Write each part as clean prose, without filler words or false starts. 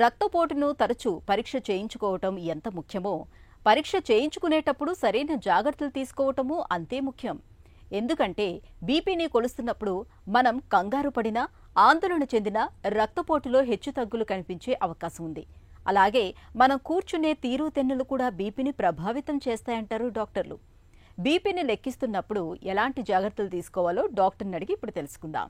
రక్తపోటును తరచూ పరీక్ష చేయించుకోవటం ఎంత ముఖ్యమో, పరీక్ష చేయించుకునేటప్పుడు సరైన జాగ్రత్తలు తీసుకోవటమూ అంతే ముఖ్యం. ఎందుకంటే బీపీని కొలుస్తున్నప్పుడు మనం కంగారు పడినా, ఆందోళన చెందినా రక్తపోటులో హెచ్చుతగ్గులు కనిపించే అవకాశం ఉంది. అలాగే మనం కూర్చునే తీరుతెన్నులు కూడా బీపీని ప్రభావితం చేస్తాయంటారు డాక్టర్లు. బీపీని లెక్కిస్తున్నప్పుడు ఎలాంటి జాగ్రత్తలు తీసుకోవాలో డాక్టర్ని అడిగి ఇప్పుడు తెలుసుకుందాం.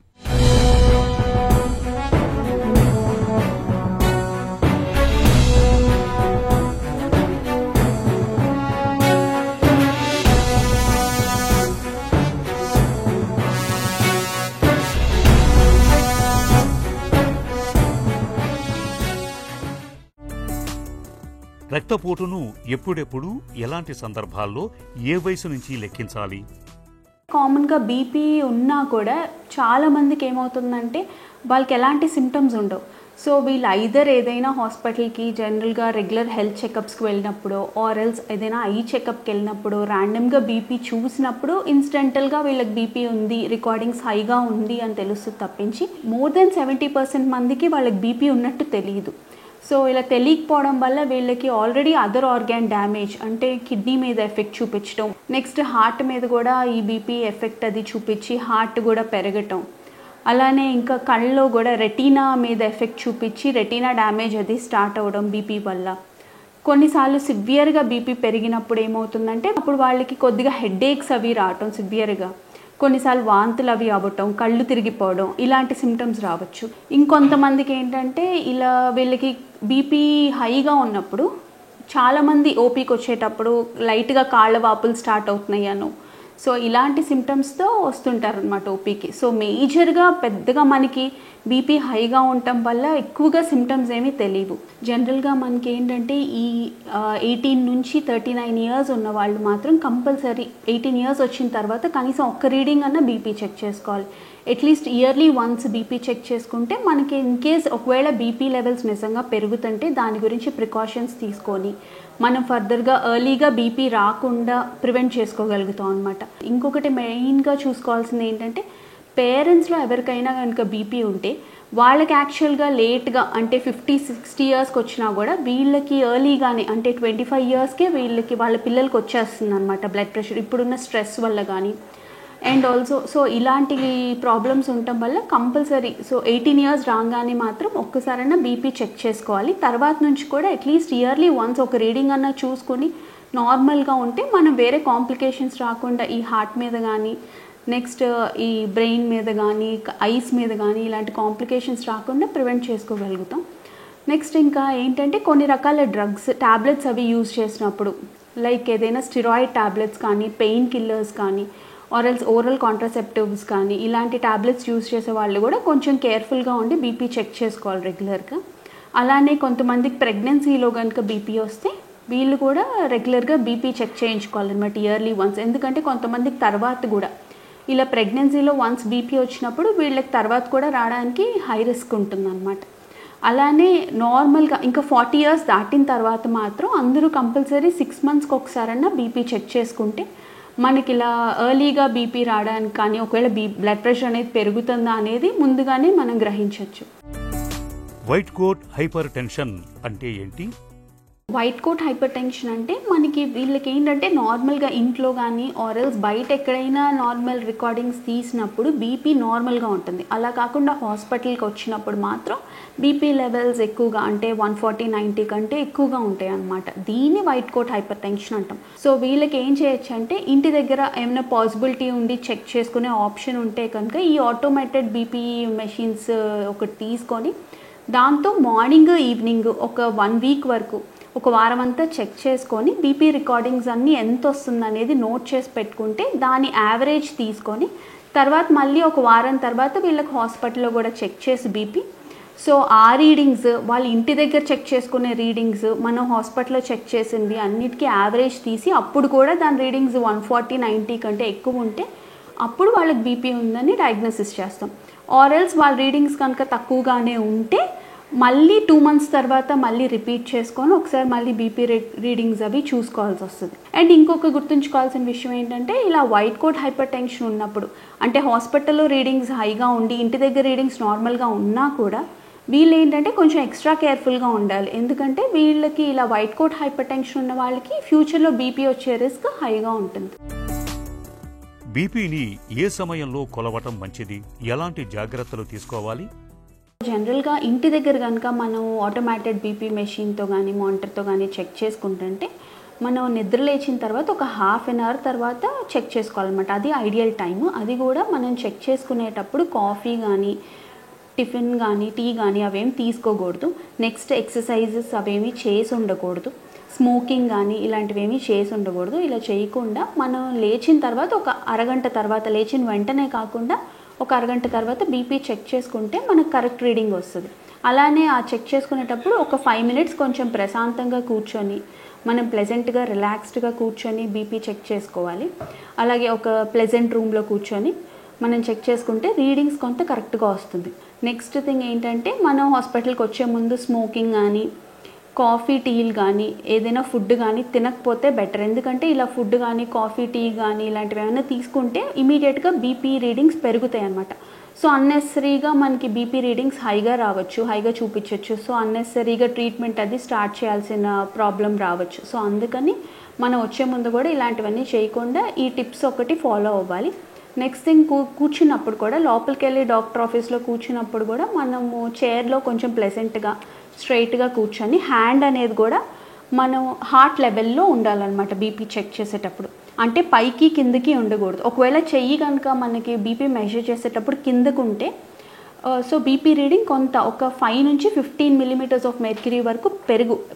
రక్తపోటును ఎప్పుడెప్పుడు ఎలాంటి సందర్భాల్లో ఏ వయసు నుంచి లెక్కించాలి? కామన్గా బీపీ ఉన్నా కూడా చాలామందికి ఏమవుతుందంటే వాళ్ళకి ఎలాంటి సిమ్టమ్స్ ఉండవు. సో వీళ్ళు ఐదర్ ఏదైనా హాస్పిటల్కి జనరల్గా రెగ్యులర్ హెల్త్ చెకప్స్కి వెళ్ళినప్పుడు ఆర్ఎల్స్ ఏదైనా ఐ చెకప్కి వెళ్ళినప్పుడు ర్యాండమ్గా బీపీ చూసినప్పుడు ఇన్సిడెంటల్గా వీళ్ళకి బీపీ ఉంది, రికార్డింగ్స్ హైగా ఉంది అని తెలుస్తుంది తప్పించి మోర్ దెన్ 70% మందికి వాళ్ళకి బీపీ ఉన్నట్టు తెలియదు. సో ఇలా తెలియకపోవడం వల్ల వీళ్ళకి ఆల్రెడీ అదర్ ఆర్గాన్ డ్యామేజ్ అంటే కిడ్నీ మీద ఎఫెక్ట్ చూపించడం, నెక్స్ట్ హార్ట్ మీద కూడా ఈ బీపీ ఎఫెక్ట్ అది చూపించి హార్ట్ కూడా పెరగటం, అలానే ఇంకా కళ్ళలో కూడా రెటీనా మీద ఎఫెక్ట్ చూపించి రెటీనా డ్యామేజ్ అది స్టార్ట్ అవ్వడం బీపీ వల్ల. కొన్నిసార్లు సివియర్గా బీపీ పెరిగినప్పుడు ఏమవుతుందంటే అప్పుడు వాళ్ళకి కొద్దిగా హెడేక్స్ అవి రావటం సివియర్గా, కొన్నిసార్లు వాంతులు అవి అవ్వటం, కళ్ళు తిరిగిపోవడం, ఇలాంటి సిమ్టమ్స్ రావచ్చు. ఇంకొంతమందికి ఏంటంటే ఇలా వీళ్ళకి బీపీ హైగా ఉన్నప్పుడు చాలామంది ఓపీకి వచ్చేటప్పుడు లైట్గా కాళ్ళ వాపులు స్టార్ట్ అవుతున్నాయను, సో ఇలాంటి సిమ్టమ్స్తో వస్తుంటారు అనమాట ఓపీకి. సో మేజర్గా పెద్దగా మనకి బీపీ హైగా ఉండటం వల్ల ఎక్కువగా సిమ్టమ్స్ ఏమీ తెలియవు. జనరల్గా మనకి ఏంటంటే ఈ 18 నుంచి 39 ఇయర్స్ ఉన్న వాళ్ళు మాత్రం కంపల్సరీ 18 ఇయర్స్ వచ్చిన తర్వాత కనీసం ఒక్క రీడింగ్ అన్న బీపీ చెక్ చేసుకోవాలి. At least yearly once BP check చేసుకుంటే మనకి ఇన్ కేస్ ఒకవేళ బీపీ లెవెల్స్ నిజంగా పెరుగుతుంటే దాని గురించి ప్రికాషన్స్ తీసుకొని మనం ఫర్దర్గా ఎర్లీగా బీపీ రాకుండా ప్రివెంట్ చేసుకోగలుగుతాం అనమాట. ఇంకొకటి మెయిన్గా చూసుకోవాల్సింది ఏంటంటే పేరెంట్స్లో ఎవరికైనా కనుక బీపీ ఉంటే వాళ్ళకి యాక్చువల్గా లేట్గా అంటే 50-60 ఇయర్స్కి వచ్చినా కూడా వీళ్ళకి ఎర్లీగానే అంటే 25 ఇయర్స్కే వీళ్ళకి వాళ్ళ పిల్లలకి వచ్చేస్తుంది అనమాట బ్లడ్ ప్రెషర్ ఇప్పుడున్న స్ట్రెస్ వల్ల కానీ. అండ్ ఆల్సో సో ఇలాంటి ప్రాబ్లమ్స్ ఉండటం వల్ల కంపల్సరీ సో 18 ఇయర్స్ రాగానే మాత్రం ఒక్కసారైనా బీపీ చెక్ చేసుకోవాలి. తర్వాత నుంచి కూడా అట్లీస్ట్ ఇయర్లీ వన్స్ ఒక రీడింగ్ అన్న చూసుకొని నార్మల్గా ఉంటే మనం వేరే కాంప్లికేషన్స్ రాకుండా ఈ హార్ట్ మీద కానీ నెక్స్ట్ ఈ బ్రెయిన్ మీద కానీ ఐస్ మీద కానీ ఇలాంటి కాంప్లికేషన్స్ రాకుండా ప్రివెంట్ చేసుకోగలుగుతాం. నెక్స్ట్ ఇంకా ఏంటంటే కొన్ని రకాల డ్రగ్స్ ట్యాబ్లెట్స్ అవి యూజ్ చేసినప్పుడు లైక్ ఏదైనా స్టిరాయిడ్ ట్యాబ్లెట్స్ కానీ పెయిన్ కిల్లర్స్ కానీ ఆర్ఎల్స్ ఓరల్ కాంట్రాసెప్టివ్స్ కానీ ఇలాంటి ట్యాబ్లెట్స్ యూజ్ చేసే వాళ్ళు కూడా కొంచెం కేర్ఫుల్గా ఉండి బీపీ చెక్ చేసుకోవాలి రెగ్యులర్గా. అలానే కొంతమందికి ప్రెగ్నెన్సీలో కనుక బీపీ వస్తే వీళ్ళు కూడా రెగ్యులర్గా బీపీ చెక్ చేయించుకోవాలన్నమాట ఇయర్లీ వన్స్. ఎందుకంటే కొంతమందికి తర్వాత కూడా ఇలా ప్రెగ్నెన్సీలో వన్స్ బీపీ వచ్చినప్పుడు వీళ్ళకి తర్వాత కూడా రావడానికి హై రిస్క్ ఉంటుందన్నమాట. అలానే నార్మల్గా ఇంకా 40 ఇయర్స్ దాటిన తర్వాత మాత్రం అందరూ కంపల్సరీ 6 మంత్స్కి ఒకసారన్నా బీపీ చెక్ చేసుకుంటే మనకి ఇలా ఎర్లీగా బీపీ రావడానికి కానీ ఒకవేళ బ్లడ్ ప్రెషర్ అనేది పెరుగుతుందా అనేది ముందుగానే మనం గ్రహించవచ్చు. వైట్ కోట్ హైపర్ టెన్షన్ అంటే ఏంటి? వైట్ కోట్ హైపర్ టెన్షన్ అంటే మనకి వీళ్ళకి ఏంటంటే నార్మల్గా ఇంట్లో కానీ ఆర్ఎల్స్ బయట ఎక్కడైనా నార్మల్ రికార్డింగ్స్ తీసినప్పుడు బీపీ నార్మల్గా ఉంటుంది. అలా కాకుండా హాస్పిటల్కి వచ్చినప్పుడు మాత్రం బీపీ లెవెల్స్ ఎక్కువగా అంటే 140/90 కంటే ఎక్కువగా ఉంటాయి అన్నమాట. దీన్ని వైట్ కోట్ హైపర్ టెన్షన్ అంటాం. సో వీళ్ళకి ఏం చేయొచ్చు అంటే ఇంటి దగ్గర ఏమైనా పాసిబిలిటీ ఉండి చెక్ చేసుకునే ఆప్షన్ ఉంటే కనుక ఈ ఆటోమేటెడ్ బీపీ మెషిన్స్ ఒకటి తీసుకొని దాంతో మార్నింగ్ ఈవినింగ్ ఒక 1 వీక్ వరకు ఒక వారం అంతా చెక్ చేసుకొని బీపీ రికార్డింగ్స్ అన్నీ ఎంత వస్తుంది అనేది నోట్ చేసి పెట్టుకుంటే దాని యావరేజ్ తీసుకొని తర్వాత మళ్ళీ ఒక వారం తర్వాత వీళ్ళకి హాస్పిటల్లో కూడా చెక్ చేసి బీపీ సో ఆ రీడింగ్స్ వాళ్ళ ఇంటి దగ్గర చెక్ చేసుకునే రీడింగ్స్ మనం హాస్పిటల్లో చెక్ చేసింది అన్నిటికీ యావరేజ్ తీసి అప్పుడు కూడా దాని రీడింగ్స్ 140/90 కంటే ఎక్కువ ఉంటే అప్పుడు వాళ్ళకి బీపీ ఉందని డయాగ్నోసిస్ చేస్తాం. ఆర్ఎల్స్ వాళ్ళ రీడింగ్స్ కనుక తక్కువగానే ఉంటే మళ్ళీ 2 మంత్స్ తర్వాత మళ్ళీ రిపీట్ చేసుకొని ఒకసారి మళ్ళీ బీపీ రీడింగ్స్ అవి చూసుకోవాల్సి వస్తుంది. అండ్ ఇంకొక గుర్తుంచుకోవాల్సిన విషయం ఏంటంటే ఇలా వైట్ కోట్ హైపర్ టెన్షన్ ఉన్నప్పుడు అంటే హాస్పిటల్లో రీడింగ్స్ హైగా ఉండి ఇంటి దగ్గర రీడింగ్స్ నార్మల్గా ఉన్నా కూడా వీళ్ళు ఏంటంటే కొంచెం ఎక్స్ట్రా కేర్ఫుల్గా ఉండాలి, ఎందుకంటే వీళ్ళకి ఇలా వైట్ కోట్ హైపర్ టెన్షన్ ఉన్న వాళ్ళకి ఫ్యూచర్లో బీపీ వచ్చే రిస్క్ హైగా ఉంటుంది. బీపీని ఏ సమయంలో కొలవటం మంచిది, ఎలాంటి జాగ్రత్తలు తీసుకోవాలి? జనరల్గా ఇంటి దగ్గర కనుక మనం ఆటోమేటెడ్ బీపీ మెషిన్తో కానీ మానిటర్తో కానీ చెక్ చేసుకుంటుంటే మనం నిద్ర లేచిన తర్వాత ఒక హాఫ్ అన్ అవర్ తర్వాత చెక్ చేసుకోవాలన్నమాట. అది ఐడియల్ టైము. అది కూడా మనం చెక్ చేసుకునేటప్పుడు కాఫీ కానీ టిఫిన్ కానీ టీ కానీ అవేం తీసుకోకూడదు. నెక్స్ట్ ఎక్సర్సైజెస్ అవేమీ చేసి ఉండకూడదు. స్మోకింగ్ కానీ ఇలాంటివేమీ చేసి ఉండకూడదు. ఇలా చేయకుండా మనం లేచిన తర్వాత ఒక అరగంట తర్వాత, లేచిన వెంటనే కాకుండా ఒక అరగంట తర్వాత బీపీ చెక్ చేసుకుంటే మనకు కరెక్ట్ రీడింగ్ వస్తుంది. అలానే ఆ చెక్ చేసుకునేటప్పుడు ఒక 5 మినిట్స్ కొంచెం ప్రశాంతంగా కూర్చొని మనం ప్లెజెంట్గా రిలాక్స్డ్గా కూర్చొని బీపీ చెక్ చేసుకోవాలి. అలాగే ఒక ప్లెజెంట్ రూమ్లో కూర్చొని మనం చెక్ చేసుకుంటే రీడింగ్స్ కొంత కరెక్ట్గా వస్తుంది. నెక్స్ట్ థింగ్ ఏంటంటే మనం హాస్పిటల్కి వచ్చే ముందు స్మోకింగ్ కానీ కాఫీ టీలు కానీ ఏదైనా ఫుడ్ కానీ తినకపోతే బెటర్. ఎందుకంటే ఇలా ఫుడ్ కానీ కాఫీ టీ కానీ ఇలాంటివి ఏమైనా తీసుకుంటే ఇమీడియట్గా బీపీ రీడింగ్స్ పెరుగుతాయి అన్నమాట. సో అన్నెసరీగా మనకి బీపీ రీడింగ్స్ హైగా రావచ్చు, హైగా చూపించవచ్చు. సో అన్నెసరీగా ట్రీట్మెంట్ అది స్టార్ట్ చేయాల్సిన ప్రాబ్లం రావచ్చు. సో అందుకని మనం వచ్చే ముందు కూడా ఇలాంటివన్నీ చేయకుండా ఈ టిప్స్ ఒకటి ఫాలో అవ్వాలి. నెక్స్ట్ థింగ్ కూర్చున్నప్పుడు కూడా లోపలికి వెళ్ళి డాక్టర్ ఆఫీస్లో కూర్చున్నప్పుడు కూడా మనము చైర్లో కొంచెం ప్లెజెంట్గా స్ట్రైట్గా కూర్చొని హ్యాండ్ అనేది కూడా మనం హార్ట్ లెవెల్లో ఉండాలన్నమాట బీపీ చెక్ చేసేటప్పుడు. అంటే పైకి కిందకి ఉండకూడదు. ఒకవేళ చెయ్యి కనుక మనకి బీపీ మెజర్ చేసేటప్పుడు కిందకు ఉంటే సో బీపీ రీడింగ్ కొంత ఒక 5 నుంచి 15 మిల్లీమీటర్స్ ఆఫ్ మెర్క్యూరీ వరకు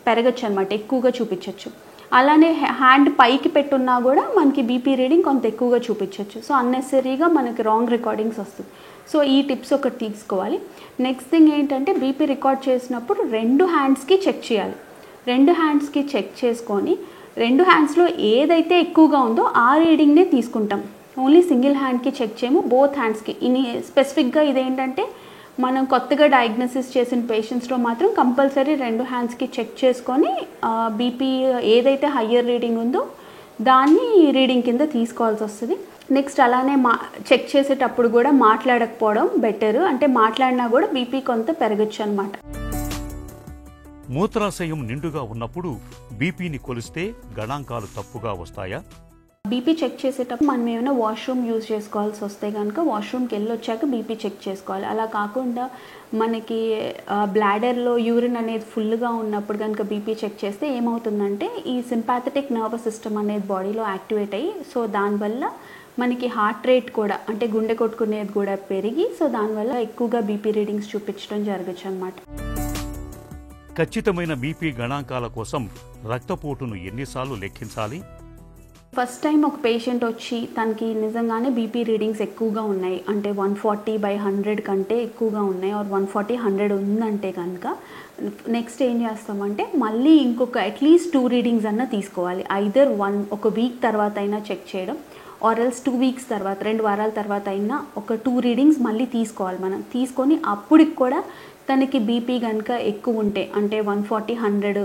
పెరగచ్చు అనమాట, ఎక్కువగా చూపించవచ్చు. అలానే హ్యాండ్ పైకి పెట్టున్నా కూడా మనకి బీపీ రీడింగ్ కొంత ఎక్కువగా చూపించవచ్చు. సో అన్నెసరీగా మనకి రాంగ్ రికార్డింగ్స్ వస్తుంది. సో ఈ టిప్స్ ఒకటి తీసుకోవాలి. నెక్స్ట్ థింగ్ ఏంటంటే బీపీ రికార్డ్ చేసినప్పుడు 2 హ్యాండ్స్కి చెక్ చేయాలి. 2 హ్యాండ్స్కి చెక్ చేసుకొని 2 హ్యాండ్స్లో ఏదైతే ఎక్కువగా ఉందో ఆ రీడింగ్నే తీసుకుంటాం. ఓన్లీ సింగిల్ హ్యాండ్కి చెక్ చేయము, బోత్ హ్యాండ్స్కి. ఇని స్పెసిఫిక్గా ఇదేంటంటే మనం కొత్తగా డయాగ్నోసిస్ చేసిన పేషెంట్స్లో మాత్రం కంపల్సరీ 2 హ్యాండ్స్కి చెక్ చేసుకొని బీపీ ఏదైతే హయ్యర్ రీడింగ్ ఉందో దాన్ని రీడింగ్ కింద తీసుకోవాల్సి వస్తుంది. నెక్స్ట్ అలానే చెక్ చేసేటప్పుడు కూడా మాట్లాడకపోవడం బెటర్. అంటే మాట్లాడినా కూడా బీపీ కొంత పెరగచ్చు అనమాట. మూత్రాశయం నిండుగా ఉన్నప్పుడు బీపీని కొలిస్తే గణాంకాలు తప్పుగా వస్తాయా? బీపీ చెక్ చేసేటప్పుడు మనం ఏమైనా వాష్రూమ్ యూజ్ చేసుకోవాల్సి వస్తే కనుక వాష్రూమ్కి వెళ్ళి వచ్చాక బీపీ చెక్ చేసుకోవాలి. అలా కాకుండా మనకి బ్లాడర్లో యూరిన్ అనేది ఫుల్గా ఉన్నప్పుడు కనుక బీపీ చెక్ చేస్తే ఏమవుతుందంటే ఈ సింపాథెటిక్ నర్వస్ సిస్టమ్ అనేది బాడీలో యాక్టివేట్ అయ్యి సో దానివల్ల మనకి హార్ట్ రేట్ కూడా అంటే గుండె కొట్టుకునేది కూడా పెరిగి సో దానివల్ల ఎక్కువగా బీపీ రీడింగ్స్ చూపించడం జరగచ్చు అనమాట. ఖచ్చితమైన బీపీ గణాంకాల కోసం రక్తపోటును ఎన్నిసార్లు లెక్కించాలి? ఫస్ట్ టైం ఒక పేషెంట్ వచ్చి తనకి నిజంగానే బీపీ రీడింగ్స్ ఎక్కువగా ఉన్నాయి అంటే 140/100 కంటే ఎక్కువగా ఉన్నాయి ఆర్ 140/100 ఉందంటే కనుక నెక్స్ట్ ఏం చేస్తామంటే మళ్ళీ ఇంకొక అట్లీస్ట్ 2 రీడింగ్స్ అన్నా తీసుకోవాలి. ఐదర్ ఒక వీక్ తర్వాత అయినా చెక్ చేయడం ఆర్ ఎల్స్ 2 వీక్స్ తర్వాత 2 వారాల తర్వాత అయినా ఒక 2 రీడింగ్స్ మళ్ళీ తీసుకోవాలి. మనం తీసుకొని అప్పటికి కూడా తనకి బీపీ కనుక ఎక్కువ ఉంటే అంటే 140/100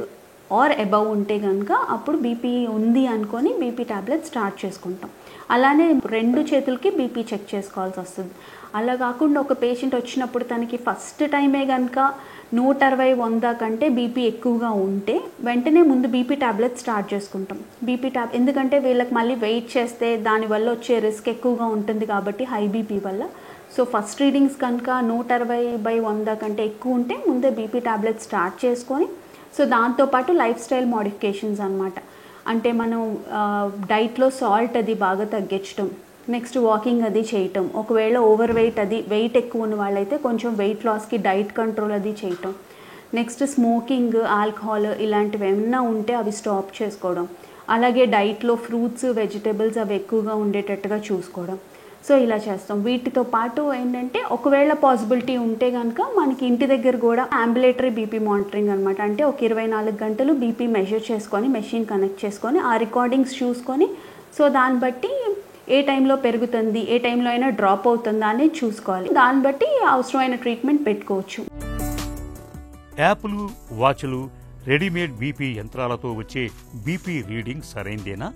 ఆర్ అబవ్ ఉంటే కనుక అప్పుడు బీపీ ఉంది అనుకొని బీపీ ట్యాబ్లెట్ స్టార్ట్ చేసుకుంటాం. అలానే 2 చేతులకి బీపీ చెక్ చేసుకోవాల్సి వస్తుంది. అలా కాకుండా ఒక పేషెంట్ వచ్చినప్పుడు తనకి ఫస్ట్ టైమే కనుక 160/100 కంటే బీపీ ఎక్కువగా ఉంటే వెంటనే ముందు బీపీ ట్యాబ్లెట్ స్టార్ట్ చేసుకుంటాం. ఎందుకంటే వీళ్ళకి మళ్ళీ వెయిట్ చేస్తే దానివల్ల వచ్చే రిస్క్ ఎక్కువగా ఉంటుంది కాబట్టి హై బీపీ వల్ల. సో ఫస్ట్ రీడింగ్స్ కనుక 160/100 కంటే ఎక్కువ ఉంటే ముందే బీపీ ట్యాబ్లెట్ స్టార్ట్ చేసుకొని సో దాంతోపాటు లైఫ్ స్టైల్ మోడిఫికేషన్స్ అనమాట. అంటే మనం డైట్లో సాల్ట్ అది బాగా తగ్గించడం, నెక్స్ట్ వాకింగ్ అది చేయటం, ఒకవేళ ఓవర్ వెయిట్ ఎక్కువ ఉన్న వాళ్ళైతే కొంచెం వెయిట్ లాస్కి డైట్ కంట్రోల్ అది చేయటం, నెక్స్ట్ స్మోకింగ్ ఆల్కహాల్ ఇలాంటివి ఏమన్నా ఉంటే అవి స్టాప్ చేసుకోవడం, అలాగే డైట్లో ఫ్రూట్స్ వెజిటేబుల్స్ అవి ఎక్కువగా ఉండేటట్టుగా చూసుకోవడం. సో ఇలా చేస్తాం. వీటితో పాటు ఏంటంటే ఒకవేళ పాసిబిలిటీ ఉంటే కనుక మనకి ఇంటి దగ్గర కూడా అంబులేటరీ బీపీ మానిటరింగ్ అనమాట. అంటే ఒక 24 గంటలు బీపీ మెజర్ చేసుకొని మెషిన్ కనెక్ట్ చేసుకొని ఆ రికార్డింగ్స్ చూసుకొని సో దాన్ని బట్టి ఏ టైంలో పెరుగుతుంది ఏ టైంలో అయినా డ్రాప్ అవుతుందా అనేది చూసుకోవాలి. దాన్ని బట్టి అవసరమైన ట్రీట్మెంట్ పెట్టుకోవచ్చు. యాప్లు వాచ్లు రెడీమేడ్ బీపీ యంత్రాలతో వచ్చే బీపీ రీడింగ్ సరైందేనా?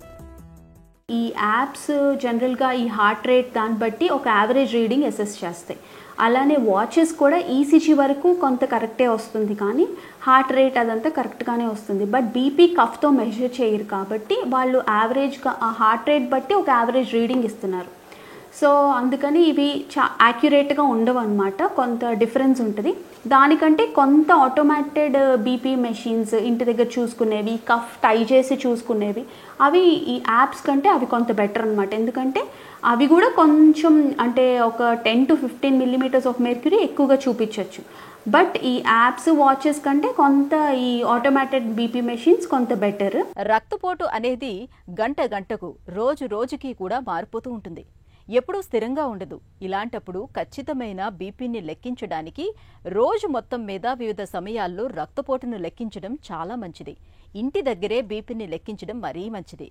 ఈ యాప్స్ జనరల్గా ఈ హార్ట్ రేట్ దాన్ని బట్టి ఒక యావరేజ్ రీడింగ్ అసెస్ చేస్తాయి. అలానే వాచెస్ కూడా ఈసీజీ వరకు కొంత కరెక్టే వస్తుంది, కానీ హార్ట్ రేట్ అదంతా కరెక్ట్గానే వస్తుంది. బట్ బీపీ కఫ్తో మెజర్ చేయరు కాబట్టి వాళ్ళు యావరేజ్గా ఆ హార్ట్ రేట్ బట్టి ఒక యావరేజ్ రీడింగ్ ఇస్తున్నారు. సో అందుకని ఇవి యాక్యురేట్గా ఉండవు అనమాట, కొంత డిఫరెన్స్ ఉంటుంది. దానికంటే కొంత ఆటోమేటెడ్ బీపీ మెషిన్స్ ఇంటి దగ్గర చూసుకునేవి, కఫ్ టై చేసి చూసుకునేవి, అవి ఈ యాప్స్ కంటే అవి కొంత బెటర్ అనమాట. ఎందుకంటే అవి కూడా కొంచెం అంటే ఒక 10 to 15 millimeters ఆఫ్ మెర్క్యూరీ ఎక్కువగా చూపించవచ్చు. బట్ ఈ యాప్స్ వాచెస్ కంటే కొంత ఈ ఆటోమేటెడ్ బీపీ మెషిన్స్ కొంత బెటర్. రక్తపోటు అనేది గంట గంటకు రోజు రోజుకి కూడా మారిపోతూ ఉంటుంది, ఎప్పుడూ స్థిరంగా ఉండదు. ఇలాంటప్పుడు ఖచ్చితమైన బీపీని లెక్కించడానికి రోజు మొత్తం మీద వివిధ సమయాల్లో రక్తపోటును లెక్కించడం చాలా మంచిది. ఇంటి దగ్గరే బీపీని లెక్కించడం మరీ మంచిది.